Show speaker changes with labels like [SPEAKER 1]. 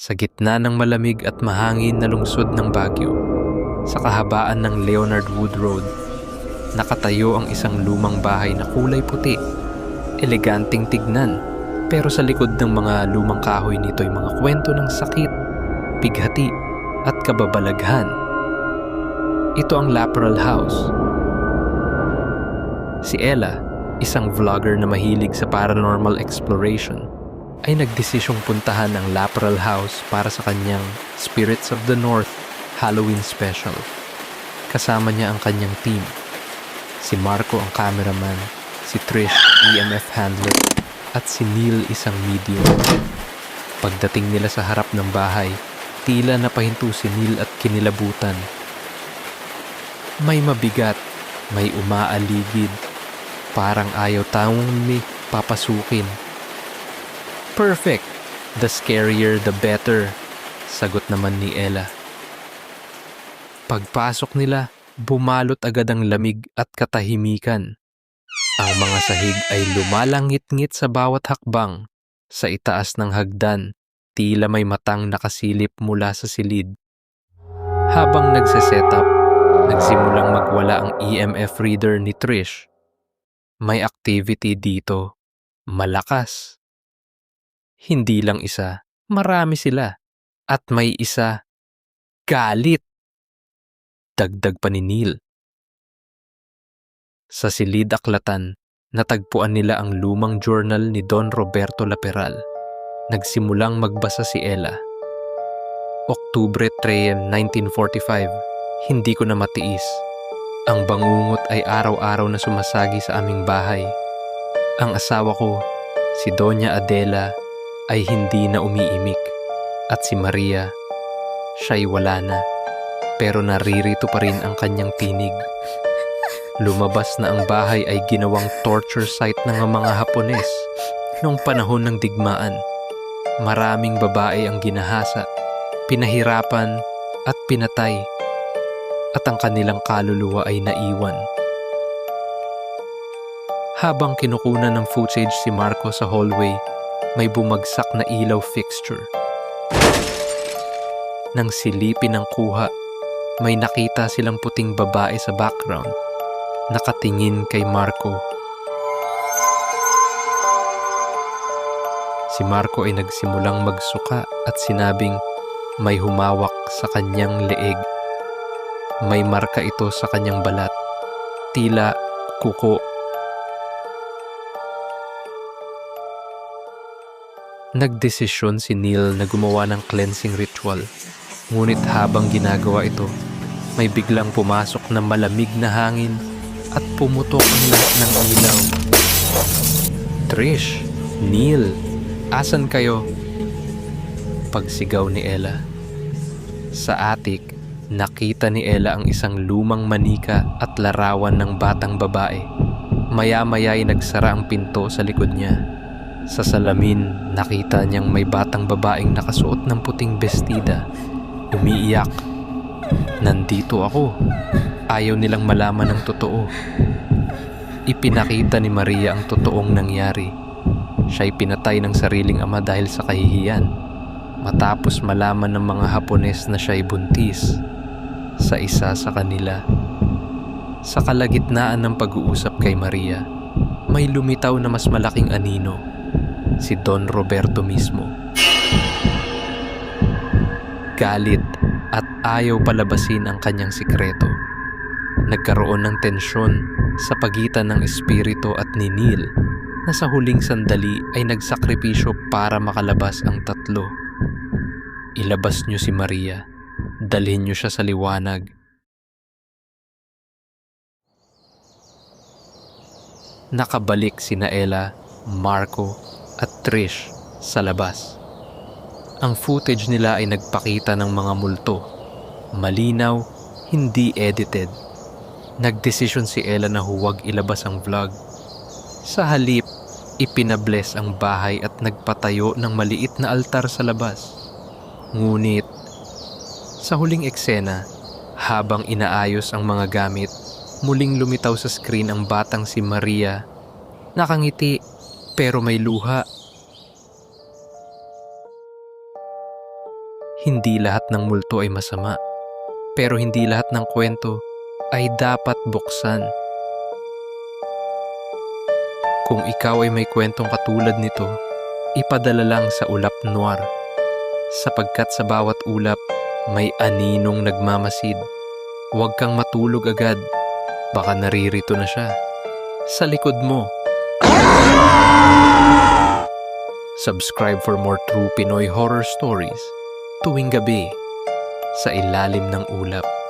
[SPEAKER 1] Sa gitna ng malamig at mahangin na lungsod ng Baguio, sa kahabaan ng Leonard Wood Road, nakatayo ang isang lumang bahay na kulay puti. Eleganting tignan, pero sa likod ng mga lumang kahoy nito ay mga kwento ng sakit, pighati at kababalaghan. Ito ang Laperal House. Si Ella, isang vlogger na mahilig sa paranormal exploration, ay nagdesisyong puntahan ang Laperal House para sa kanyang Spirits of the North Halloween Special. Kasama niya ang kanyang team. Si Marco ang cameraman, si Trish EMF handler, at si Neil isang medium. Pagdating nila sa harap ng bahay, tila napahinto si Neil at kinilabutan. May mabigat, may umaaligid, parang ayaw taong papasukin. Perfect! The scarier the better, sagot naman ni Ella. Pagpasok nila, bumalot agad ang lamig at katahimikan. Ang mga sahig ay lumalangit-ngit sa bawat hakbang. Sa itaas ng hagdan, tila may matang nakasilip mula sa silid. Habang nagse-setup, nagsimulang magwala ang EMF reader ni Trish. May activity dito. Malakas. Hindi lang isa, marami sila. At may isa, galit. Dagdag pa ni Neil. Sa silid aklatan, natagpuan nila ang lumang journal ni Don Roberto Laperal. Nagsimulang magbasa si Ella. Oktubre 3, 1945, hindi ko na matiis. Ang bangungot ay araw-araw na sumasagi sa aming bahay. Ang asawa ko, si Doña Adela, ay hindi na umiimik. At si Maria, siya'y wala na. Pero naririto pa rin ang kanyang tinig. Lumabas na ang bahay ay ginawang torture site ng mga Hapones noong panahon ng digmaan. Maraming babae ang ginahasa, pinahirapan at pinatay. At ang kanilang kaluluwa ay naiwan. Habang kinukunan ng footage si Marco sa hallway, may bumagsak na ilaw fixture. Nang silipin ang kuha, may nakita silang puting babae sa background, nakatingin kay Marco. Si Marco ay nagsimulang magsuka at sinabing may humawak sa kanyang leeg. May marka ito sa kanyang balat, tila kuko. Nagdesisyon si Neil na gumawa ng cleansing ritual. Ngunit habang ginagawa ito, may biglang pumasok na malamig na hangin at pumutok ang lahat ng ilaw. Trish, Neil, asan kayo? Pagsigaw ni Ella. Sa attic, nakita ni Ella ang isang lumang manika at larawan ng batang babae. Maya-maya ay nagsara ang pinto sa likod niya. Sa salamin, nakita niyang may batang babaeng nakasuot ng puting bestida. Umiiyak. Nandito ako. Ayaw nilang malaman ang totoo. Ipinakita ni Maria ang totoong nangyari. Siya'y pinatay ng sariling ama dahil sa kahihiyan. Matapos malaman ng mga Hapones na siya'y buntis sa isa sa kanila. Sa kalagitnaan ng pag-uusap kay Maria, may lumitaw na mas malaking anino. Si Don Roberto mismo. Galit at ayaw palabasin ang kanyang sikreto. Nagkaroon ng tensyon sa pagitan ng espiritu at ni Neil na sa huling sandali ay nagsakripisyo para makalabas ang tatlo. Ilabas niyo si Maria. Dalhin niyo siya sa liwanag. Nakabalik sina Ella, Marco at Trish sa labas. Ang footage nila ay nagpakita ng mga multo. Malinaw, hindi edited. Nagdesisyon si Ella na huwag ilabas ang vlog. Sa halip, ipinabless ang bahay at nagpatayo ng maliit na altar sa labas. Ngunit, sa huling eksena, habang inaayos ang mga gamit, muling lumitaw sa screen ang batang si Maria. Nakangiti pero may luha. Hindi lahat ng multo ay masama, pero hindi lahat ng kwento ay dapat buksan. Kung ikaw ay may kwentong katulad nito, ipadala lang sa Ulap Noir, sapagkat sa bawat ulap may aninong nagmamasid. Huwag kang matulog agad, baka naririto na siya sa likod mo. Subscribe for more true Pinoy horror stories tuwing gabi sa ilalim ng ulap.